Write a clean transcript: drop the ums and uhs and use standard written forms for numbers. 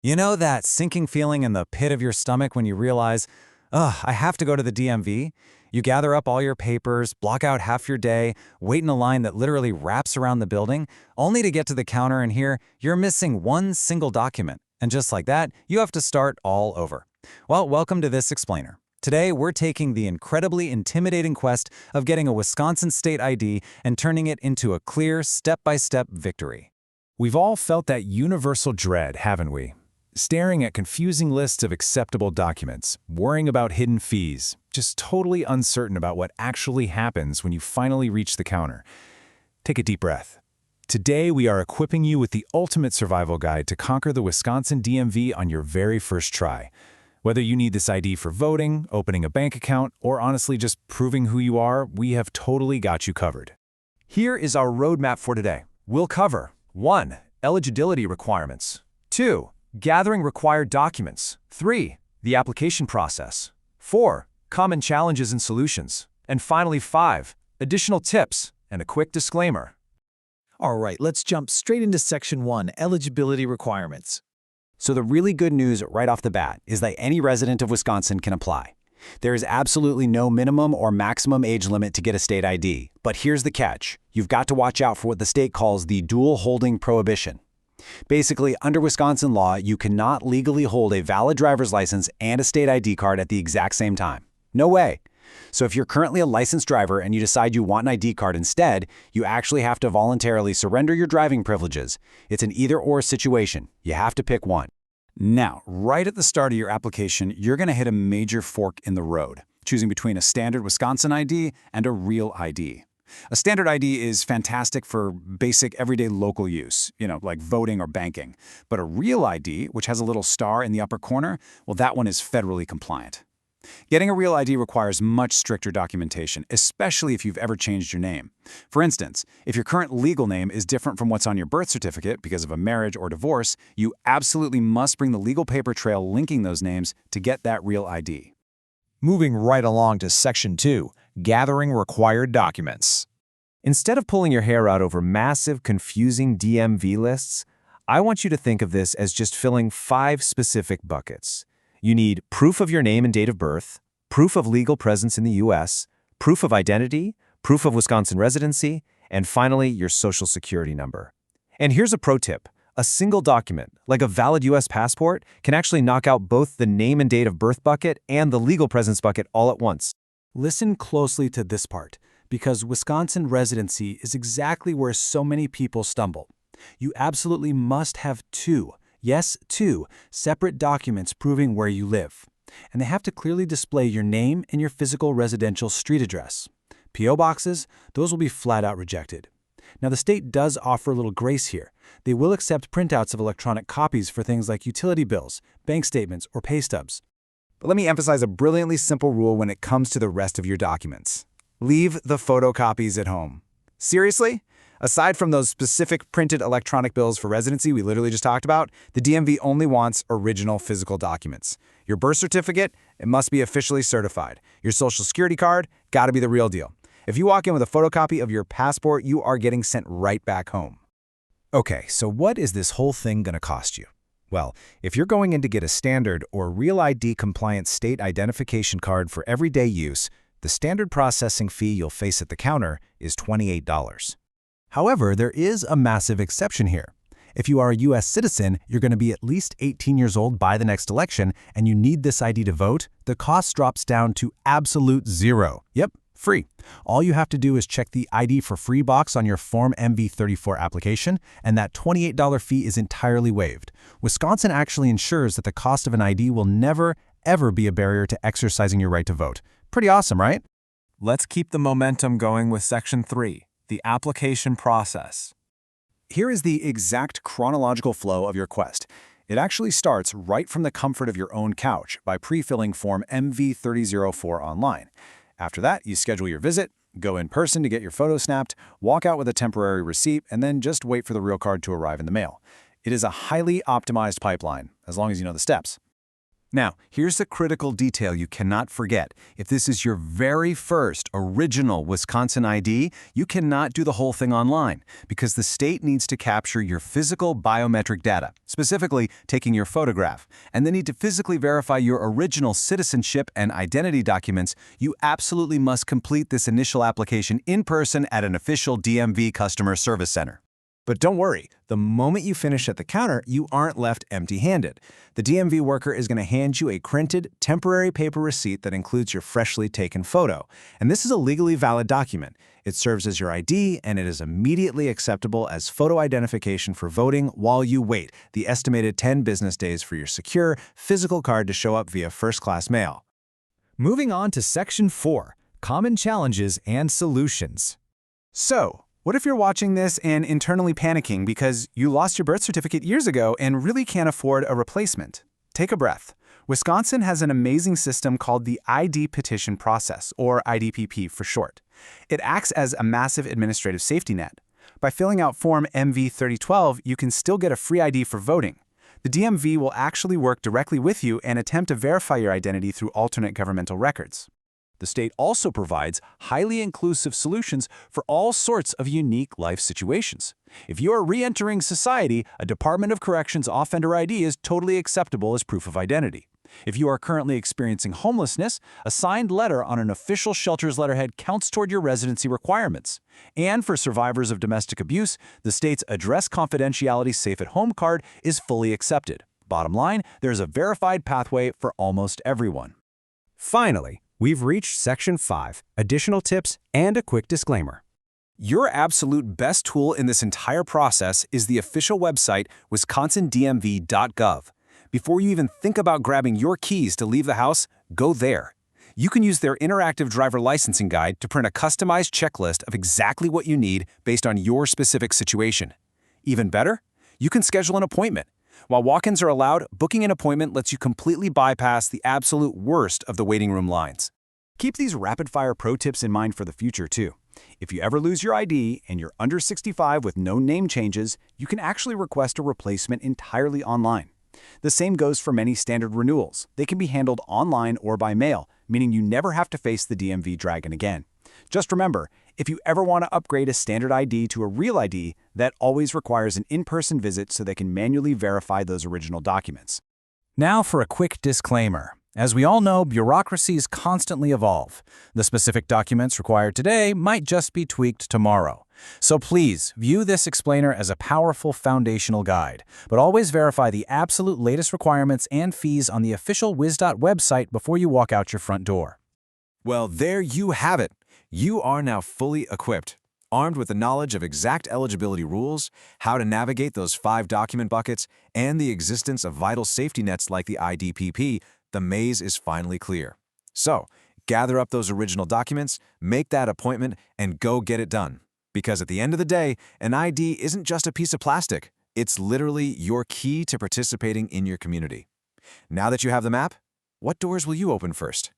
You know that sinking feeling in the pit of your stomach when you realize, ugh, I have to go to the DMV? You gather up all your papers, block out half your day, wait in a line that literally wraps around the building, only to get to the counter and hear you're missing one single document. And just like that, you have to start all over. Well, welcome to this explainer. Today, we're taking the incredibly intimidating quest of getting a Wisconsin state ID and turning it into a clear, step-by-step victory. We've all felt that universal dread, haven't we? Staring at confusing lists of acceptable documents, worrying about hidden fees, just totally uncertain about what actually happens when you finally reach the counter. Take a deep breath. Today, we are equipping you with the ultimate survival guide to conquer the Wisconsin DMV on your very first try. Whether you need this ID for voting, opening a bank account, or honestly just proving who you are, we have totally got you covered. Here is our roadmap for today. We'll cover 1. Eligibility requirements. 2. Gathering required documents. 3. The application process. 4. Common challenges and solutions. And finally 5. Additional tips and a quick disclaimer. All right, let's jump straight into Section 1, Eligibility Requirements. So the really good news right off the bat is that any resident of Wisconsin can apply. There is absolutely no minimum or maximum age limit to get a state ID. But here's the catch. You've got to watch out for what the state calls the dual holding prohibition. Basically, under Wisconsin law, you cannot legally hold a valid driver's license and a state ID card at the exact same time. No way. So if you're currently a licensed driver and you decide you want an ID card instead, you actually have to voluntarily surrender your driving privileges. It's an either-or situation. You have to pick one. Now, right at the start of your application, you're going to hit a major fork in the road, choosing between a standard Wisconsin ID and a real ID. A standard ID is fantastic for basic everyday local use, like voting or banking. But a real ID, which has a little star in the upper corner, well, that one is federally compliant. Getting a real ID requires much stricter documentation, especially if you've ever changed your name. For instance, if your current legal name is different from what's on your birth certificate because of a marriage or divorce, you absolutely must bring the legal paper trail linking those names to get that real ID. Moving right along to Section 2, Gathering Required Documents. Instead of pulling your hair out over massive, confusing DMV lists, I want you to think of this as just filling 5 specific buckets. You need proof of your name and date of birth, proof of legal presence in the U.S., proof of identity, proof of Wisconsin residency, and finally, your social security number. And here's a pro tip. A single document, like a valid U.S. passport, can actually knock out both the name and date of birth bucket and the legal presence bucket all at once. Listen closely to this part, because Wisconsin residency is exactly where so many people stumble. You absolutely must have 2 separate documents proving where you live. And they have to clearly display your name and your physical residential street address. P.O. boxes, those will be flat out rejected. Now, the state does offer a little grace here. They will accept printouts of electronic copies for things like utility bills, bank statements, or pay stubs. But let me emphasize a brilliantly simple rule when it comes to the rest of your documents. Leave the photocopies at home. Seriously? Aside from those specific printed electronic bills for residency we literally just talked about, the DMV only wants original physical documents. Your birth certificate, it must be officially certified. Your social security card, gotta be the real deal. If you walk in with a photocopy of your passport, you are getting sent right back home. Okay, so what is this whole thing going to cost you? Well, if you're going in to get a standard or real ID-compliant state identification card for everyday use, the standard processing fee you'll face at the counter is $28. However, there is a massive exception here. If you are a U.S. citizen, you're going to be at least 18 years old by the next election, and you need this ID to vote, the cost drops down to absolute zero. Yep, free. All you have to do is check the ID for free box on your Form MV34 application, and that $28 fee is entirely waived. Wisconsin actually ensures that the cost of an ID will never, ever be a barrier to exercising your right to vote. Pretty awesome, right? Let's keep the momentum going with Section 3, the application process. Here is the exact chronological flow of your quest. It actually starts right from the comfort of your own couch by pre-filling Form MV3004 online. After that, you schedule your visit, go in person to get your photo snapped, walk out with a temporary receipt, and then just wait for the real card to arrive in the mail. It is a highly optimized pipeline, as long as you know the steps. Now, here's the critical detail you cannot forget. If this is your very first original Wisconsin ID, you cannot do the whole thing online because the state needs to capture your physical biometric data, specifically taking your photograph, and they need to physically verify your original citizenship and identity documents. You absolutely must complete this initial application in person at an official DMV customer service center. But don't worry, the moment you finish at the counter, you aren't left empty-handed. The DMV worker is going to hand you a printed, temporary paper receipt that includes your freshly taken photo. And this is a legally valid document. It serves as your ID, and it is immediately acceptable as photo identification for voting while you wait the estimated 10 business days for your secure, physical card to show up via first-class mail. Moving on to Section 4, Common Challenges and Solutions. So, what if you're watching this and internally panicking because you lost your birth certificate years ago and really can't afford a replacement? Take a breath. Wisconsin has an amazing system called the ID petition process, or IDPP for short. It acts as a massive administrative safety net. By filling out Form MV 3012, you can still get a free ID for voting. The DMV will actually work directly with you and attempt to verify your identity through alternate governmental records. The state also provides highly inclusive solutions for all sorts of unique life situations. If you are re-entering society, a Department of Corrections offender ID is totally acceptable as proof of identity. If you are currently experiencing homelessness, a signed letter on an official shelter's letterhead counts toward your residency requirements. And for survivors of domestic abuse, the state's Address Confidentiality Safe at Home card is fully accepted. Bottom line, there's a verified pathway for almost everyone. Finally, we've reached Section 5, additional tips and a quick disclaimer. Your absolute best tool in this entire process is the official website wisconsindmv.gov. Before you even think about grabbing your keys to leave the house, go there. You can use their interactive driver licensing guide to print a customized checklist of exactly what you need based on your specific situation. Even better, you can schedule an appointment. While walk-ins are allowed, booking an appointment lets you completely bypass the absolute worst of the waiting room lines. Keep these rapid-fire pro tips in mind for the future, too. If you ever lose your ID and you're under 65 with no name changes, you can actually request a replacement entirely online. The same goes for many standard renewals. They can be handled online or by mail, meaning you never have to face the DMV dragon again. Just remember, if you ever want to upgrade a standard ID to a real ID, that always requires an in-person visit so they can manually verify those original documents. Now for a quick disclaimer. As we all know, bureaucracies constantly evolve. The specific documents required today might just be tweaked tomorrow. So please, view this explainer as a powerful foundational guide, but always verify the absolute latest requirements and fees on the official Wiz.dot website before you walk out your front door. Well, there you have it. You are now fully equipped, armed with the knowledge of exact eligibility rules, how to navigate those 5 document buckets, and the existence of vital safety nets like the IDPP. The maze is finally clear. So, gather up those original documents, make that appointment, and go get it done. Because at the end of the day, an ID isn't just a piece of plastic. It's literally your key to participating in your community. Now that you have the map, what doors will you open first?